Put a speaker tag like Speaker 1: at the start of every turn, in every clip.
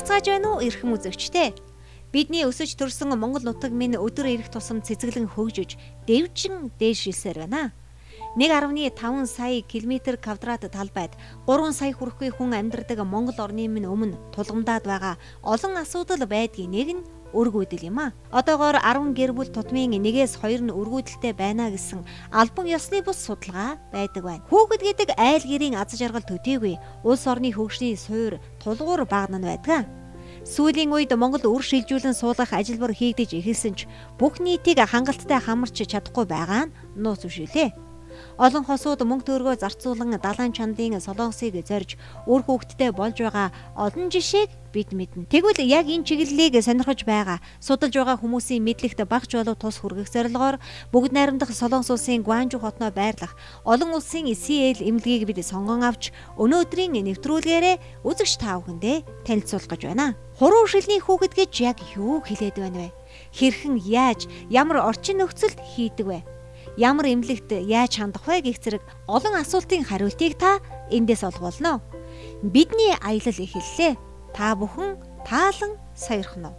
Speaker 1: бацгааж байна уу эрхэм үзэгчтэй? Бидний өсөж төрсөн Монгол нутаг минь өдөр ирэх тусам цэцэглэн хөгжиж, дэвжин дээшилсээр байна. 1.5 сая км квадрат талбайд 3 сая хүрэхгүй хүн амьдардаг Монгол орны минь өмнө тулгамдаад байгаа олон асуудал байдгийн нэг нь өргүйдэл юм а. Одоогоор 10 гэр бүл тутмын 1-2 нь өргүйдэлтэй байна гэсэн албан ёсны бус судалгаа байдаг байна. Хүүхэд гэдэг айл гэрийн аз жаргал төдийгүй улс орны хөгжлийн суурь тулгуур багнан байдаг. Сүүлийн үед Монгол үр шилжүүлэн суулгах ажилбар хийгдэж эхэлсэн ч бүх нийтийг хангалттай хамарч чадахгүй байгаа нь нууц үшүүлээ. Олон хосууд мөнгө төгрөгөө зарцуулан далайн чандын солонгосыг зорж үр хөвгтдээ болж байгаа олон жишээг бид мэднэ. Тэгвэл яг энэ чиглэлийг сонирхож байгаа судалж байгаа хүмүүсийн мэдлэгт багж болов тус хүргэх зорилгоор бүгд найрамдах Солонгос улсын Гуанчжоу хотноо байрлах олон улсын CL эмнэлгийг бид сонгон авч өнөөдрийн нэвтрүүлгээрээ үзэгч та бүхэндээ танилцуулах гэж байна. Хуруу шилний хүүхэд гэж яг юу хэлээд байна вэ? Хэрхэн яаж ямар орчин нөхцөлд хийдэг вэ? Ямар эмнэлэгт яаж хандах вэ гэх зэрэг олон асуултын хариултыг та эндээс олох болно. Бидний аялал эхэллээ. Та бүхэн таалан сойрхон уу?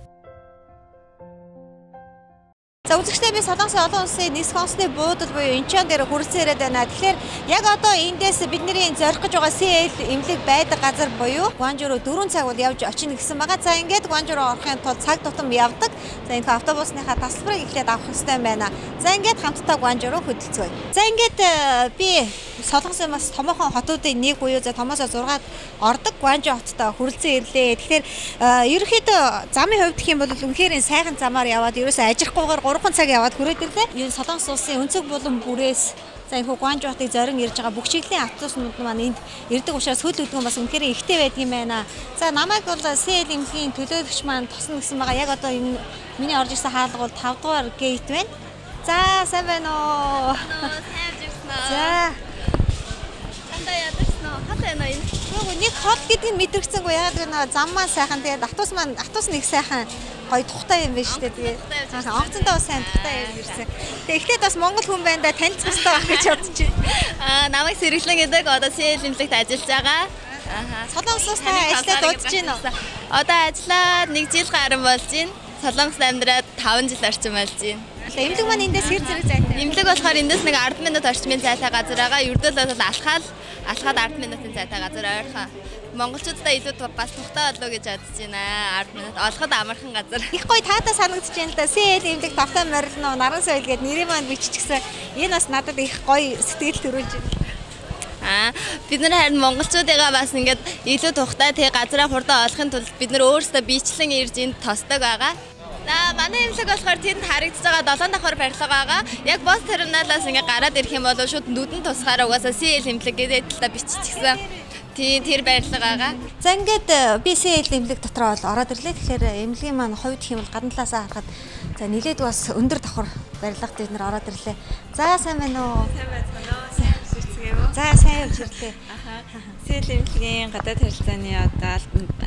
Speaker 1: За үзэгчдээ би Солонгосын олон улсын нисэх онцны буудал буюу Инчон дээр хүрэлцэн ирээд байна. Тэгэхээр яг одоо эндээс бидний зорих гэж байгаа CL эмнэлэг байдаг газар буюу Гуанчжоу руу 4 цаг бол явж очино гэсэн байгаа. За ингээд Гуанчжоу руу орохын тулд цаг тутам явдаг. За энэ автобусныхаа тасалбарыг эхлээд авах хэрэгтэй байна. За ингээд хамтдаа Гуанчжоу руу хөдөлцгөөе. За ингээд би Солонгосын бас томоохон хотуудын нэг буюу за томоосоо 6-ад ордог Гуанчжоу хоттой хүрэлцэн ирлээ. Тэгэхээр ерөнхийдөө замын хувьд гэх юм бол үнэхээр сайхан замаар яваад ерөөсөө ажирахгүйгээр 3 цаг яваад хүрээд ирлээ. Энэ Солонгос улсын өнцөг булан бүрээс за энэ Гуанчжоу хотыг зорин ирж байгаа бүх чиглэлийн автобуснууд маань энд ирдэг учраас хөл хөдөлгөөн бас үнэхээр ихтэй байдаг юм байна. За намайг бол CL эмнэлгийн төлөөлөгч маань тосно гэсэн байгаа. Яг одоо энэ миний орж ирсэн хаалга бол 5 дугаар гейт байна. За сайн байна уу? За нэг хол гэдэг нь мэдрэгцэнгүй яагаад гэвэл зам маань сайхан тэгээд автобус нэг сайхан гоё тухтай юм байна шүү дээ. Тэгээд онгоцондоо бас сайн тухтай юм ирсэн. Тэгээд эхлээд бас монгол хүн байна да танилцах хэрэгтэй байх гэж бодож байна.
Speaker 2: Намайг Сэргэлэн гэдэг одоо CL эмнэлэгт ажиллаж байгаа.
Speaker 1: Солонгосоос та ажиллаад удаж байна уу?
Speaker 2: Одоо ажиллаад 1 жил гарсан болж байна. Солонгост амьдраад 5 жил орчим болж байна.
Speaker 1: Эмнэлэг маань эндээс хэр зэрэг зайтай?
Speaker 2: Эмнэлэг болохоор эндээс нэг 10 минут орчмын зайтай газар байгаа. Ердөө бол алхаад 10 минутын зайтай газар ойрхон. Монголчуудаа илүү бас тухтай болоо гэж бодож байна. 10 минут олоход амархан газар.
Speaker 1: Их гоё таатай санагдаж байна л да. CL эмнэлэг тавтай морилно, наран соёл гэдэг нэрийн маань биччихсэн. Энэ бас надад их гоё сэтгэл төрүүлж байна.
Speaker 2: Бид нар харин монголчуудыгаа бас ингээд илүү тухтай тэг газраа хурдан олохын тулд бид нар өөрсдөө бичлэн ирж энд тосдог байгаа. За манай эмнэлэг болохоор тэнд харагдаж байгаа 7 давхар барилга байгаа. Яг бос терминалаас ингээд гараад ирэх юм бол шууд нүдэн тусахаараа угаасаа CL эмнэлэг гэдэг талаа биччихсэн. Тийм тэр барилга байгаа.
Speaker 1: За ингээд би CL эмнэлэг дотор бол ороод ирлээ. Тэгэхээр эмнэлгийн маань хувьд гэх юм бол гадна талаасаа харахад за нилээд бас өндөр давхар барилгад бид нар ороод ирлээ. За сайн байна уу?
Speaker 3: Сайн байна.
Speaker 1: За сайн явж ирлээ.
Speaker 3: CL эмнэлгийн гадаад харилцааны одоо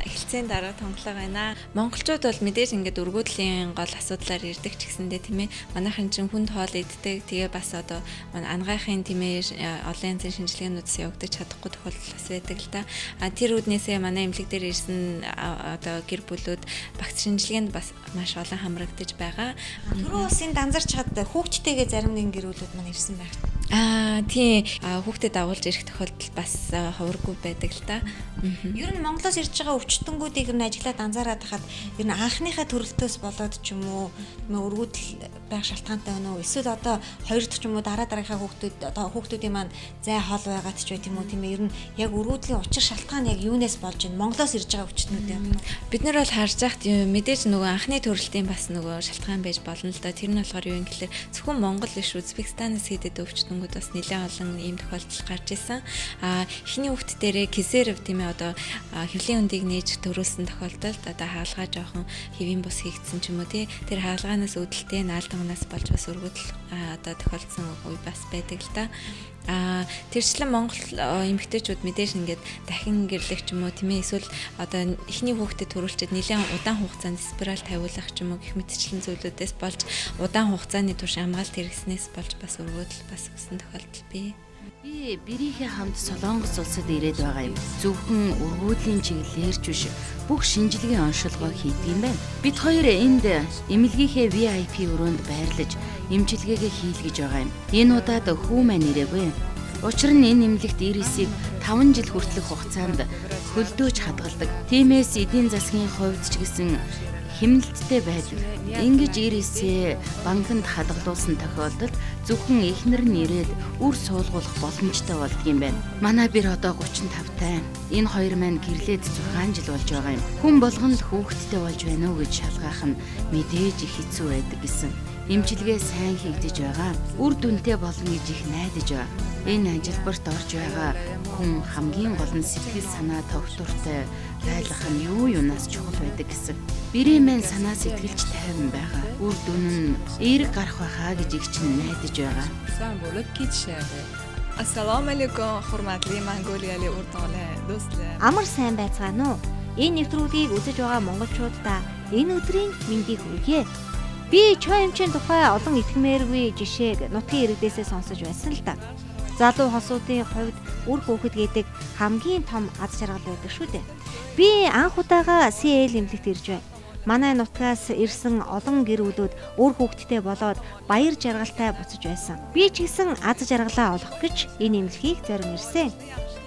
Speaker 3: эхэлцээний дараа томглоо байна. Монголчууд бол мэдээж ингээд өргөдлийн гол асуудлаар ирдэг ч гэсэндээ тийм ээ. Манайхан чинь хүнд хоол иддэг. Тэгээ бас одоо ангайхын тийм ээ олон янзын шинжилгээнүүдс явагдаж чадахгүй тохиолдол бас байдаг л да. Тэр үднээсээ манай эмнэлэг дээр ирсэн одоо гэр бүлүүд багц шинжилгээнд бас маш олон хамрагдаж байгаа.
Speaker 1: Түрүү бас энд анзарч хад хүүхдтэйгээ зарим нэгэн гэр бүлүүд маань ирсэн байх.
Speaker 3: Тийм хүүхдэд дагуулж ирэх тохиолдол бас ховоргүй байдаг л да.
Speaker 1: Ер нь Монголоос ирж байгаа өвчтөнгүүдийг ер нь ажиглаад анзаараад хахад ер нь анхныхаа төрөлтөөс болоод ч юм уу өргүүдэл байх шалтгаантай байна уу? Эсвэл одоо хоёр дахь ч юм уу дараагийнхаа хүүхдүүдийн маань зай хоол байгаад ч бай тийм үү тийм ээ. Ер нь яг өргүүдлийн учир шалтгаан яг юунаас болж байна? Монголоос ирж байгаа өвчтнүүд юм.
Speaker 3: Бид нар бол харж байхад мэдээж нөгөө анхны төрөлтийн бас нөгөө шалтгаан байж болно л да. Тэр нь болохоор юу юм гэхээр зөвхөн Монгол биш Узбекистанаас хийдэд өвчтөнгүүд бас нэлээд олон ийм тохиолдол гарч ирсэн. Эхний хүүхд дээрээ кесарев тийм ээ одоо хэвлийн үндийг нээж төрүүлсэн тохиолдолд одоо хаалгаа жоохон хэвийн бус хийгдсэн ч юм уу тий. Тэр хаалгаанаас үүдэлтэй наалдангнаас болж бас өргөдөл одоо тохиолдсон үе бас байдаг л да. Тэрчлэн Монгол эмэгтэйчүүд мэдээж ингээд дахин гэрлэх ч юм уу тийм ээ эсвэл одоо эхний хүүхдэд төрүүлчихэд нэлээд удаан хугацаанд спираль тавиулах ч юм уу гэх мэтчлэн зүйлүүдээс болж удаан хугацааны турш хамгаалалт хэрэгснээс болж бас өргөдөл бас өгсөн тохиолдол бий.
Speaker 4: Би бэрийнхээ хамт Солонгос улсад ирээд байгаа юм. Зөвхөн ургуулийн чиглэлээрч биш бүх шинжилгээ оншилгоо хийдэг юм байна. Бид хоёр энд эмнэлгийнхээ VIP өрөөнд байрлаж эмчилгээгээ хийлгэж байгаа юм. Энэ удаад хүү маань ирээгүй. Учир нь энэ эмнэлэгт ирээсийг 5 жил хүртэлх хугацаанд хөлдөөж хадгалдаг. Тиймээс эдийн засгийн хувьд ч гэсэн хэмнэлттэй байдаг. Ингэж ирээсээ банкнд хадгалуулсан тохиолдолд зөвхөн эхнэр нь ирээд үр суулгуулах боломжтой болдгийм байна. Манай бэр одоо 35-тай. Энэ хоёр маань гэрлээд 6 жил болж байгаа юм. Хүн болгон л хүүхэдтэй болж байна уу гэж шалгах нь мэдээж их хэцүү байдаг гэсэн. Эмчилгээ сайн хийгдэж байгаа. Үр дүнтэй болно гэж их найдаж байгаа. Энэ ажилбарт орж байгаа хүн хамгийн гол нь сэтгэл санаа тогтвортой байлгах нь юунаас чухал байдаг гэсэн. Бэрийн маань санаа сэтгэлж тайван байгаа. Үр дүн нь эерэг гарах байхаа гэж их чинь найдаж байгаа.
Speaker 5: Сайн болов кичшээ. Ассаламу алейкум хурматлы Монголиалийн урд тоглоо дүүслээ.
Speaker 1: Амар сайн байцгаана уу? Энэ нэвтрүүлгийг үзэж байгаа монголчуудаа энэ өдрийн мэндийг хүргье. Би чой эмчийн тухай олон итгэмээргүй жишээг нутгийн иргэдээсээ сонсож байсан л да. Залуу хосуудын хувьд үр хүүхэд гэдэг хамгийн том аз жаргал байдаг шүү дээ. Би анх удаага CL эмнэлэгт ирж байна. Манай нутгаас ирсэн олон гэр бүлүүд үр хүүхэдтэй болоод баяр жаргалтай буцаж байсан. Би ч гэсэн аз жаргалаа олох гэж энэ эмнэлгийг зорин ирсэн.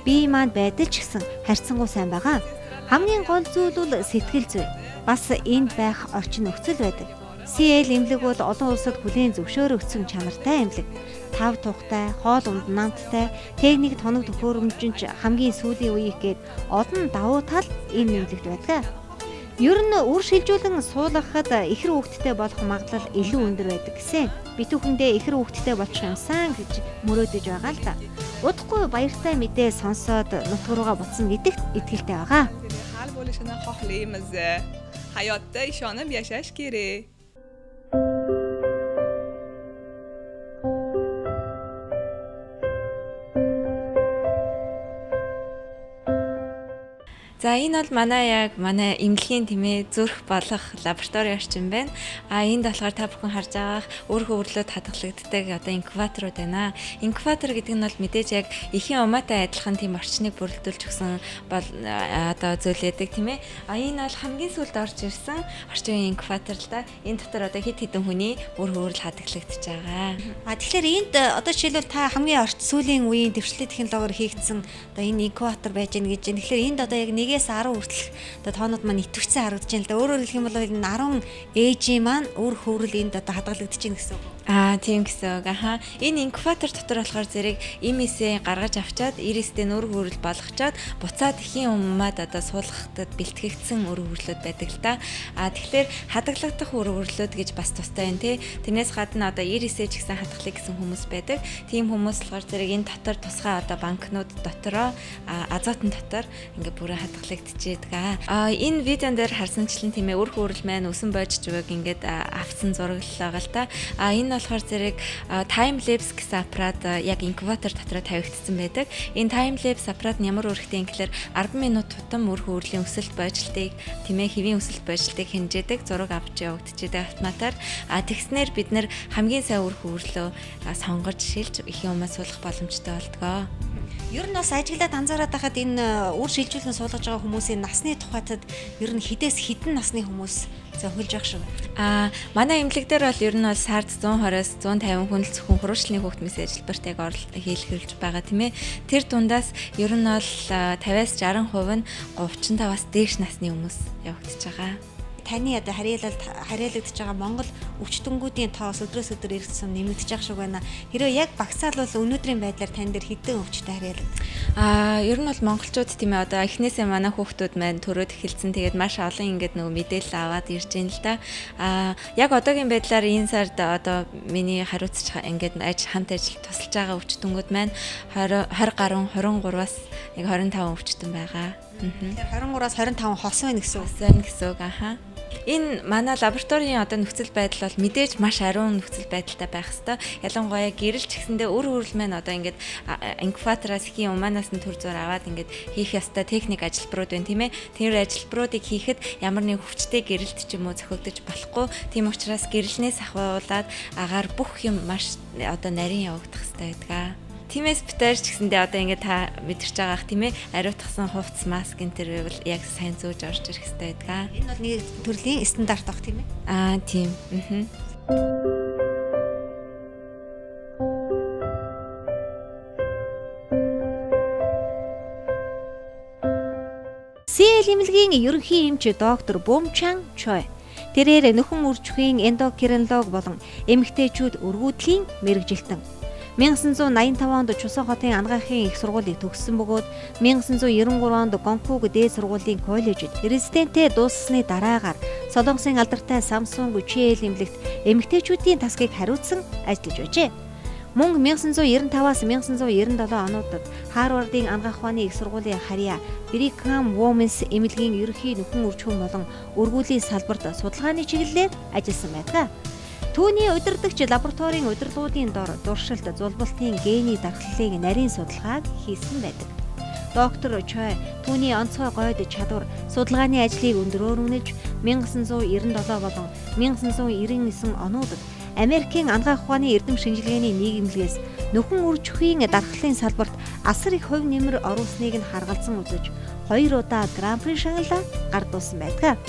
Speaker 1: Би маань байдал ч гэсэн харьцангуй сайн байгаа. Хамгийн гол зүйл бол сэтгэл зүй. Бас энд байх орчин нөхцөл байдаг. CL эмнэлэг бол олон улсад бүлийн зөвшөөрөгдсөн чанартай эмнэлэг. Тав тухтай, хоол унд намттай, техник тоног төхөөрөмжинч хамгийн сүүлийн үеийг гээд олон давуу тал энэ эмнэлэгт байдаг. Ер нь үр шилжүүлэн суулгахад ихэр хүүхэдтэй болох магадлал илүү өндөр байдаг гэсэн. Битүүхэндээ ихэр хүүхэдтэй болчих юмсан гэж мөрөөдөж байгаа л да. Удахгүй баяртай мэдээ сонсоод нутг руугаа буцсан гэдэгт итгэлтэй байгаа.
Speaker 5: Хал болишна хохлимаз хаятта ишанам яшаш гэрээ.
Speaker 3: За энэ бол манай эмнэлгийн тэмээ зүрх болох лаборатори орчин байна. Энд болохоор та бүхэн харж байгаа өөр хөвөрлөд хадгалагддаг одоо инкубаторууд байна. Инкубатор гэдэг нь бол мэдээж яг эхийн умаатай адилхан тийм орчныг бүрэлдүүлж өгсөн бол одоо зүйл яадаг тийм ээ. Энэ бол хамгийн сүүлд орж ирсэн орчин үеийн инкубатор л да. Энэ дотор одоо хэд хэдэн хүний өөр хөвөрл хадгалагдаж байгаа.
Speaker 1: Тэгэхээр энд одоо жишээлбэл та хамгийн сүүлийн үеийн дэвшлээ технологиор хийгдсэн одоо энэ инкубатор байж гэнэ гэж. Тэгэхээр энд одоо яг 1-ээс 10 хүртэлх одоо тоонууд маань идэвхсэн харагдаж байна л да. Өөрөөр хэлэх юм бол энэ 10 ээжийн маань үр хөврөл энд одоо хадгалагдаж байна гэсэн үг.
Speaker 3: Тийм гэсэн үг. Энэ инкубатор дотор болохоор зэрэг имээсээ гаргаж авчаад ирээстэй нөр хөврөл болгочоод буцаад эхийн уммаад одоо суулгахад бэлтгэгдсэн өр хөврлүүд байдаг л да. Тэгэхээр хадгалагдах өр хөврлүүд гэж бас тустай байна тий. Тэрнээс гадна одоо ирээсээ ч гэсэн хадгалах гэсэн хүмүүс байдаг. Тийм хүмүүс болохоор зэрэг энэ дотор тусгай одоо банкнууд дотороо азотын дотор ингээ бүрээ хадгалагдчихэдэг. Энэ видеон дээр харсанчлан тийм ээ өр хөврөл маань өсөн бойж зүг ингээд авсан зураглал байгаа л да. Энэ болохоор зэрэг time lapse гэсэн аппарат яг инкубатор дотор тавигдсан байдаг. Энэ time lapse аппарат нь ямар үүрэгтэй юм гэхээр 10 минут тутам өр хөврлийн өсөлт бойжлтыг тийм ээ хэвийн өсөлт бойжлтыг хэмжээдэг зураг авч явагдчихэдэг автоматар. Тэгснээр бид нэр хамгийн сайн өр хөврлөө сонгож шилж эхийн умаа суулгах боломжтой болдгоо.
Speaker 1: Ер нь бас ажиглаад анзаараад байхад энэ үр шилжүүлэн суулгаж байгаа хүмүүсийн насны тухайтад ер нь хідээс хідэн насны хүмүүс зохилж явах шүү.
Speaker 3: Манай эмнэлэг дээр бол ер нь бол сард 120-аас 150 хүн л зөвхөн хуруучлын хүүхдмээс ажилбарт яг хийлгэж байгаа тийм ээ. Тэр дундаас ер нь бол 50-аас 60% нь 35-аас дээш насны хүмүүс явагдаж байгаа.
Speaker 1: Таны одоо харьяалагдж байгаа Монгол өвчтөнгүүдийн тоос өдрөөс өдөр эргэсэн нэмэгдэж байгаа шиг байна. Хэрвээ яг багсаалвал өнөөдрийн байдлаар тань дээр хэдэн өвчтэй харьяалагдав?
Speaker 3: Ер нь бол монголчууд тийм ээ одоо эхнээсээ манай хүүхдүүд маань төрөөд эхэлсэн. Тэгээд маш олон ингээд нөгөө мэдээлэл аваад ирж байна л да. Яг одоогийн байдлаар энэ сард одоо миний хариуцж ингээд хамт ажил тусалж байгаа өвчтөнгүүд маань 20 гаруй 23-аас нэг 25 өвчтөн байгаа.
Speaker 1: 23-аас 25 хос байна гэсэн үг.
Speaker 3: Хос байна гэсэн үг. Энэ манай лабораторийн одоо нөхцөл байдал бол мэдээж маш ариун нөхцөл байдалтай байх хэвээр. Ялангуяа гэрэл ч гэсэндээ өр хөврөл маань одоо ингээд инкубатораас ихийн умаанаас нь төр зур аваад ингээд хийх ёстой техник ажилбарууд байна тийм ээ. Тэр ажилбаруудыг хийхэд ямар нэг хүчтэй гэрэлт ч юм уу зохиогдож болохгүй. Тийм учраас гэрэлнээс ахуулаад агаар бүх юм маш одоо нарийн явагдах хэвээр байдаг. Тиймээс битэрч гэсэндээ одоо ингээд та мэдэрч байгаах тийм ээ. Ариутгсан хувцас, маск энэ төр байвал яг сайн зөөж орж ирэх хэрэгтэй байдаг.
Speaker 1: Энэ бол нэг төрлийн стандарт баг тийм ээ.
Speaker 3: Тийм.
Speaker 1: CL эмнэлгийн ерөнхий эмч доктор Бумчан Чой тэрээр нөхөн үржихийн эндокринолог болон эмэгтэйчүүд өргүүдлийн мэрэгжилтэн 1985 онд Чусан хотын ангаахын их сургуулийг төгссөн бөгөөд 1993 онд Гонкуг дээд сургуулийн коллежид резидентээ дууссаны дараагаар Солонгосын алдартай Samsung CL эмнэлэгт эмэгтэйчүүдийн тасгийг хариуцсан ажиллаж байжээ. Мөн 1995-аас 1997 онуудад Харвардын ангаах ухааны их сургуулийн харьяа Brigham Women's эмнэлгийн ерөнхий нөхөн үржихэн болон өргүүлийн салбарт судалгааны чиглэлээр ажилласан байдаг. Түүний удирдагч лабораторийн удирдлагуудын дор дуршилт зулбалтын гений дархлалыг нарийн судалгааг хийсэн байдаг. Доктор Чой түүний онцгой гойд чадвар судалгааны ажлыг өндөрөөр үнэлж 1997 болон 1999 онуудад Америкийн ангаах ухааны эрдэм шинжилгээний нийгэмлэгээс нөхөн үржихийн дархлалын салбарт асар их хувь нэмэр оруулсныг нь харгалзан үзэж 2 удаа гран-при шагналаа гардуулсан байдаг.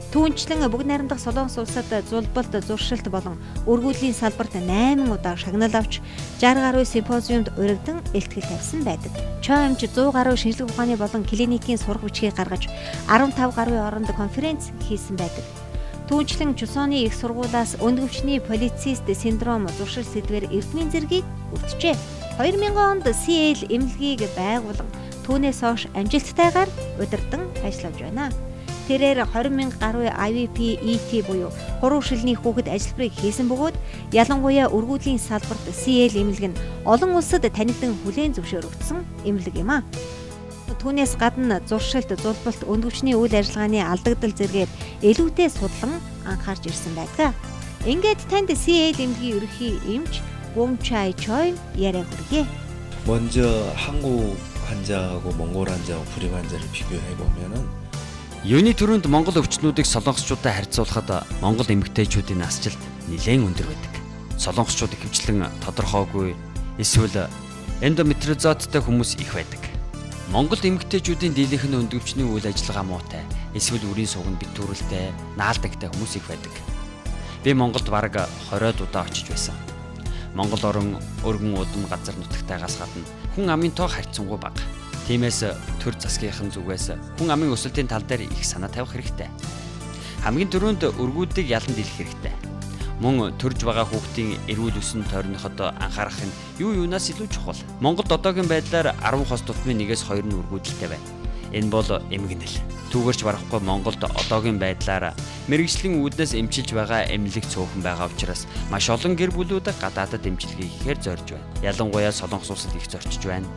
Speaker 1: Түүнчлэн бүгд найрамдах Солонгос улсад зулбалт, зуршилт болон өргүүлийн салбарт 8 удаа шагнал авч 60 гаруй симпозиумд урагдан илтгэл тавьсан байдаг. Чой эмч 100 гаруй шинжилгээ ухааны болон клиникийн сурах бичгийг гаргаж 15 гаруй оронд конференц хийсэн байдаг. Түүнчлэн Чусоны их сургуулиас өндгөвчний полицист синдром зуршил сэдвээр эрдмийн зэргийг үлджээ. 2000 онд CL эмнэлгийг байгуулан түүнээс хойш амжилттайгаар удирдан ажиллаж байна. Тэрээр 20,000 гаруй IVP ET буюу хуруу шилний хүүхэд ажилбарыг хийсэн бөгөөд ялангуяа өргүүдлийн салбарт CL эмнэлэг нь олон улсад танигдан хүлээн зөвшөөрөгдсөн эмнэлэг юм а. Түүнээс гадна зуршилт, зулбалт, өндгөвчний үйл ажиллагааны алдагдал зэргээр илүүтэй судлан анхаарч ирсэн байдаг. Ингээд танд CL эмнэлгийн ерөнхий эмч Бумчан Чой яриа хүргэе.
Speaker 6: 먼저 한국 환자하고 몽골 환자하고 불임 환자를 비교해 보면은
Speaker 7: Юуны төрөнд Монгол өвчтнүүдийг солонгосчуудтай харьцуулахад Монгол эмэгтэйчүүдийн насжилт нэлээд өндөр байдаг. Солонгосчууд ихэвчлэн тодорхойгүй эсвэл эндометриозоттой хүмүүс их байдаг. Монгол эмэгтэйчүүдийн дийлэнх нь өндгөвчний үйл ажиллагаа муутай, эсвэл үрийн суганд битүүрэлтэй, наалдагтай хүмүүс их байдаг. Би Монголд бараг 20 удаа очиж байсан. Монгол орон өргөн удам газар нутагтайгаас гадна хүн амын тоо харьцангуй бага. Тиймээс төр засгийнхан зүгээс хүн амын өсөлтийн тал дээр их санаа тавих хэрэгтэй. Хамгийн түрүүнд өргүүдийг ялан дийлэх хэрэгтэй. Мөн төрж байгаа хүүхдийн эрүүл өсөн тойрноход анхаарах нь юунаас илүү чухал. Монголд одоогийн байдлаар 10 хос тутмын 1-2 нь өргүүдэлтэй байна. Энэ бол эмгэнэл. Түүгээрч барахгүй Монголд одоогийн байдлаар мэрэгжлийн үүднээс эмчилж байгаа эмнэлэг цөөхөн байгаа учраас маш олон гэр бүлүүд гадаадад эмчилгээ хийхээр зорж байна. Ялангуяа Солонгос улсад их зорчиж байна.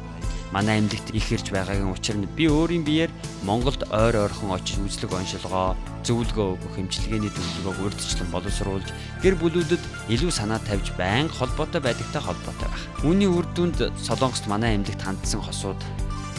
Speaker 7: Манай эмнэлэгт их ирж байгаагийн учир нь би өөрийн биеэр Монголд ойр ойрхон очиж үзлэг оншилгоо, зөвлөгөө өгөх эмчилгээний төлөвлөгөөг урьдчилан боловсруулж гэр бүлүүдэд илүү санаа тавьж байнга холбоотой байдагтай холбоотой байх. Үүний үр дүнд Солонгост манай эмнэлэгт хандсан хосууд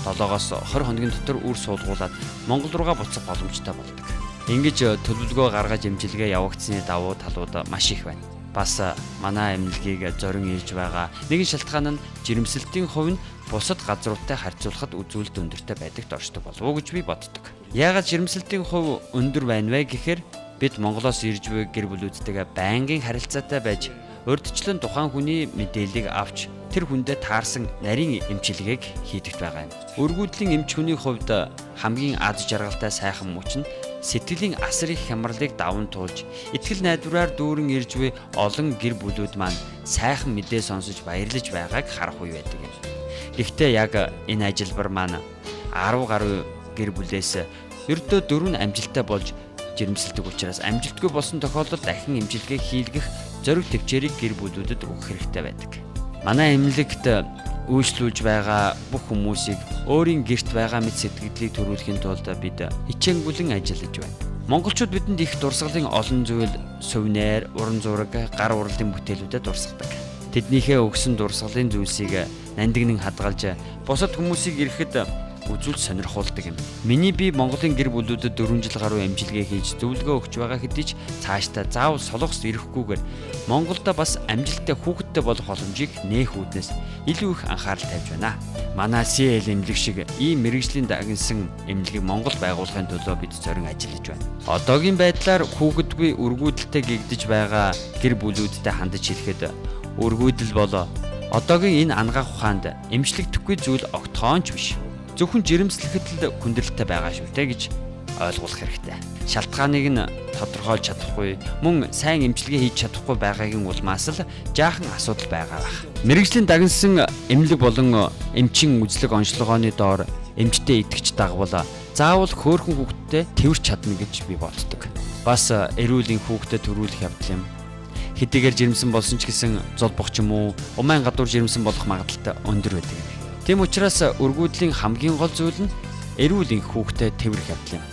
Speaker 7: 7-оос 20 хоногийн дотор үр суулгуулад Монгол руугаа буцах боломжтой болдог. Ингэж төлөвлөгөө гаргаж эмчилгээ явагдсны давуу талууд маш их байна. Бас манай эмнэлгийг зорин ирж байгаа нэгэн шалтгаан нь жирэмсэлтийн хувь нь бусад газруудтай харьцуулахад үзүүлэлт өндөртэй байдаг дорчдог болов уу гэж би боддог. Яагаад жирэмсэлтийн хувь өндөр байна вэ гэхээр бид Монголоос ирж буй гэр бүлүүдтэйгээ байнгын харилцаатай байж урьдчилан тухайн хүний мэдээллийг авч тэр хүндээ таарсан нарийн эмчилгээг хийдэгт байгаа юм. Өргүүдлийн эмч хүний хувьд хамгийн аз жаргалтай сайхан мөч нь сэтгэлийн асар их хямралыг даван туулж итгэл найдвараар дүүрэн ирж буй олон гэр бүлүүд маань сайхан мэдээ сонсож баярлаж байгааг харах үе байдаг юм. Гэхдээ яг энэ ажилбар маань 10 гаруй гэр бүлээс ердөө 4 амжилттай болж жирэмсэлдэг учраас амжилтгүй болсон тохиолдолд дахин эмчилгээ хийлгэх зориг төвчээрийг гэр бүлүүдэд өгөх хэрэгтэй байдаг. Манай эмнэлэгт үйлчлүүлж байгаа бүх хүмүүсийг өөрийн гэрт байгаа мэт сэтгэлдлийг төрүүлэхийн тулд бид хичээнгүлэн ажиллаж байна. Монголчууд бидэнд их дурсгалын олон зүйл, сувнер, уран зураг, гар урлын бүтээлүүдэд дурсгадаг. Тэднийхээ өгсөн дурсгалын зүйлсийг нандинг хадгалж бусад хүмүүсийг ирэхэд үзүүл сонирхуулдаг юм. Миний бие Монголын гэр бүлүүдэд 4 жил гаруй эмчилгээ хийж зөвлөгөө өгч байгаа хэдий ч цаашдаа заавал солонгост ирэхгүйгээр Монголд бас амжилттай хүүхэдтэй болох боломжийг нээх үүднээс илүү их анхаарал тавьж байна. Манай CL эмнэлэг шиг ийм мэрэгжлийн дагнсан эмнэлгийг Монгол байгуулахын төлөө бид зорин ажиллаж байна. Одоогийн байдлаар хүүхэдгүй өргүйдэлтэй гэгдэж байгаа гэр бүлүүдтэй хандаж хэлэхэд өргүйдэл бол одоогийн энэ ангаах ухаанд эмчлэгдэхгүй зүйл огтхоонч биш. Зөвхөн жирэмслэхэд л хүндрэлтэй байгаа шүү дээ гэж ойлгуулах хэрэгтэй. Шалтгааныг нь тодорхойлж чадахгүй, мөн сайн эмчилгээ хийж чадахгүй байгаагийн улмаас л жаахан асуудал байгаа байх. Мэргэжлийн дагнсан эмнэлэг болон эмчин үзлэг онцлогооны доор эмчтэй итгэж дагвал заавал хөөрхөн хүүхэдтэй тэрвэрч чадна гэж би боддог. Бас эрүүлийн хүүхдэд төрүүлэх явдал юм. Хэдийгээр жирэмсэн болсон ч гэсэн золбох ч юм уу, умайн гадуур жирэмсэн болох магадлал өндөр байдаг. Тийм учраас өргүүдлийн хамгийн гол зүйл нь эрүүлийн хүүхдэд тэрвэрх явдал юм.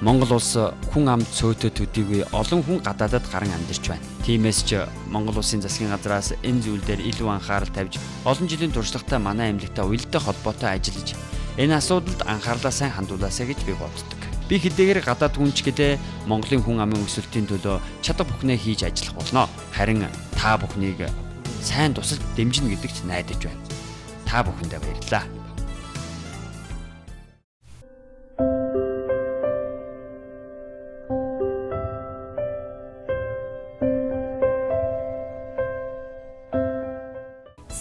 Speaker 7: Монгол улс хүн амд цөөтө төдийгүй олон хүн гадаадад гарan амьдарч байна. Тиймээс ч Монгол улсын засгийн газраас энэ зүйл дээр илүү анхаарал тавьж олон жилийн туршлагатай манай эмнэлэгтэй уялдаа холбоотой ажиллаж энэ асуудалд анхаарлаа сайн хандуулаасаа гэж би боддог. Би хэдийгээр гадаад хүнч гэдэг Монголын хүн амын өсөлтийн төлөө чадах бүхнээ хийж ажиллах болно. Харин та бүхнийг сайн тусалж дэмжинэ гэдэгт найдаж байна. Та бүхэндээ баярлалаа.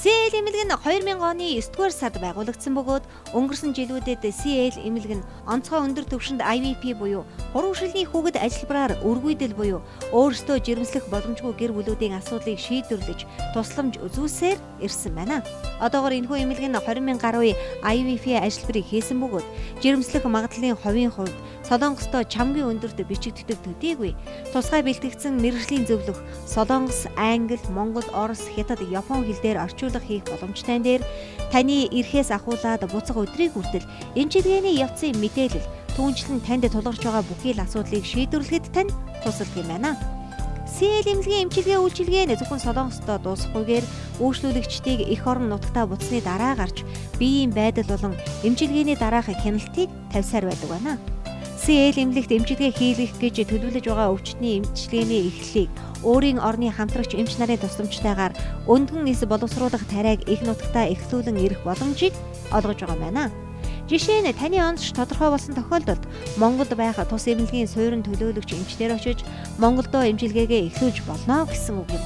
Speaker 1: CL эмнэлэг нь 2000 оны 9-р сард байгуулагдсан бөгөөд өнгөрсөн жилүүдэд CL эмнэлэг нь онцгой өндөр түвшинд IVF буюу хуруушлын хүүхэд ажиллбараар өргүйдэл буюу өөрсдөө жирэмслэх боломжгүй гэр бүлүүдийн асуудлыг шийдвэрлэж тусламж үзүүлсээр ирсэн байна. Одоогоор энэхүү эмнэлэг нь 20,000 гаруй IVF ажиллбарыг хийсэн бөгөөд жирэмслэх магадлалын хувийн хувьд Солонгостой чамгийн өндөрт бичигддэг төдийгүй тусгай бэлтгэгдсэн мэргэжлийн зөвлөх Солонгос, Англи, Монгол, Орос, Хятад, Япон хэл дээр орчуулга хийх боломжтой дээр таны эрхээс ахуулаад буцах өдрийг хүртэл эмчилгээний явцын мэдээлэл түүнчлэн танд тулгарч байгаа бүхий л асуудлыг шийдвэрлэхэд тань тусалдаг юм байна. CL эмнэлгийн эмчилгээ үйлчилгээ нь зөвхөн Солонгостой дуусахгүйгээр үйлчлүүлэгчдийг эх орон нутагтаа буцсны дараа гарч биеийн байдал болон эмчилгээний дараах хяналтыг тавьсаар байдаг байна. CL эмнэлэгт эмчилгээ хийлгэх гэж төлөвлөж байгаа өвчтний эмчилгээний эхлэлийг өөрийн орны хамтрагч эмч нарын тусламжтайгаар өндгөн эс боловсруулах тариаг эх нутагтаа эхлүүлэн ирэх боломжийг олгож байгаа байна. Жишээ нь таны онцч тодорхой болсон тохиолдолд Монголд байх тус эмнэлгийн суурин төлөөлөгч эмчтэр очиж Монголдоо эмчилгээгээ эхлүүлж болно гэсэн үг юм.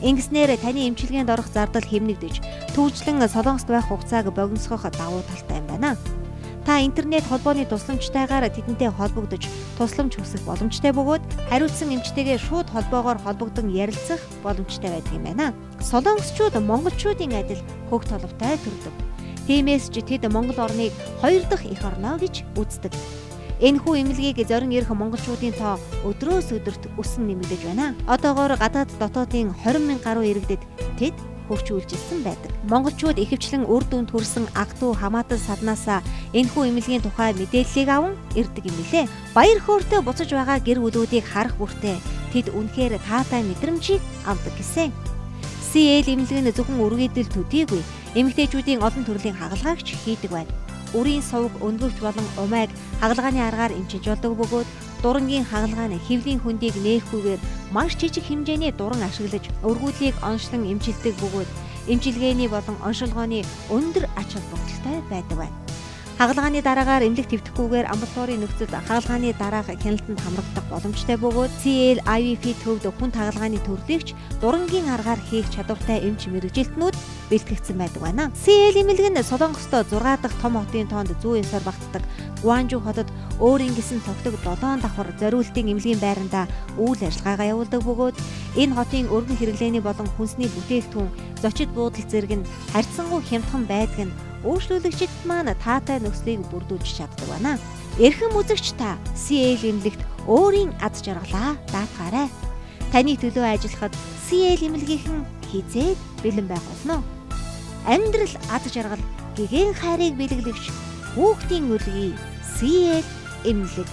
Speaker 1: Ингэснээр таны эмчилгээнд орох зардал хэмнэгдэж түүжлэн Солонгост байх хугацааг богиносгох давуу талтай юм байна. Та интернет холбооны тусламжтайгаар тэдэнтэй холбогдож тусламж хүсэх боломжтой бөгөөд хариуцсан эмчтэйгээ шууд холбоогоор холбогдсон ярилцах боломжтой байдаг юм байна. Солонгосчууд монголчуудын адил хөг толгойтой төрдөг. Тиймээс ч тэд Монгол орныг хоёр дахь эх орноо гэж үздэг. Энэхүү эмнэлгийг зорин ирэх монголчуудын тоо өдрөөс өдөрт өсөн нэмэгдэж байна. Одоогоор гадаад дотоодын 20,000 гаруй иргэдэд тэд хөгжүүлжсэн байдаг. Монголчууд ихэвчлэн үр дүнд хүрсэн агдуу хамаатан саднаасаа энэхүү эмнэлгийн тухай мэдээллийг аван ирдэг юм билээ. Баяр хөөртэй буцаж байгаа гэр бүлүүдийг харах бүртээ тэд үнэхээр таатай мэдрэмжийг авдаг гэсэн. CL эмнэлэг нь зөвхөн өргөдөл төдийгүй эмэгтэйчүүдийн олон төрлийн хагалгаагч хийдэг байна. Үрийн сувг, өндгөвч болон умайг хагалгааны аргаар эмчилж болдог бөгөөд дурангийн хагалгаа нь хэвлийн хөндийг нээхгүйгээр маш жижиг хэмжээний дуран ашиглаж өргүүдлийг онцлон эмчилдэг бөгөөд эмчилгээний болон оншилгооны өндөр ач холбогдолтой байдаг байна. Хагалгааны дараагаар эмнэлэг твдэхгүйгээр амбулаторийн нөхцөлд хагалгааны дараах хяналтанд хамрагдах боломжтой бөгөөд CL IVF төвд хүн хагалгааны төрлөгч дурангийн аргаар хийх чадвартай эмч мэргэжилтнүүд бэлтгэгдсэн байдаг байна. CL эмнэлэг нь Солонгостой 6 дахь том хотын тоонд зүүн ёсоор багтдаг Гуанжу хотод өөрийн гэсэн тогтог 7 давхар зориултын эмнэлгийн байранда үйл ажиллагаагаа явуулдаг бөгөөд энэ хотын өргөн хэрэглээний болон хүнсний бүтээгдэхүүн зочид буудал зэрэг нь харьцангуй хямдхан байдаг нь өөрчлөлөгчд маань таатай нөхцөлийг бүрдүүлж чаддаг байна. Эрхэм үзэгч та CL эмнэлэгт өөрийн аз жаргалаа даатгаарай. Таны төлөө ажиллахад CL эмнэлгийнхэн хизээд бэлэн байх болно. Амьдрал аз жаргал гэгэн хайрыг бэлгэлэгч хүүхдийн үлгий CL эмнэлэг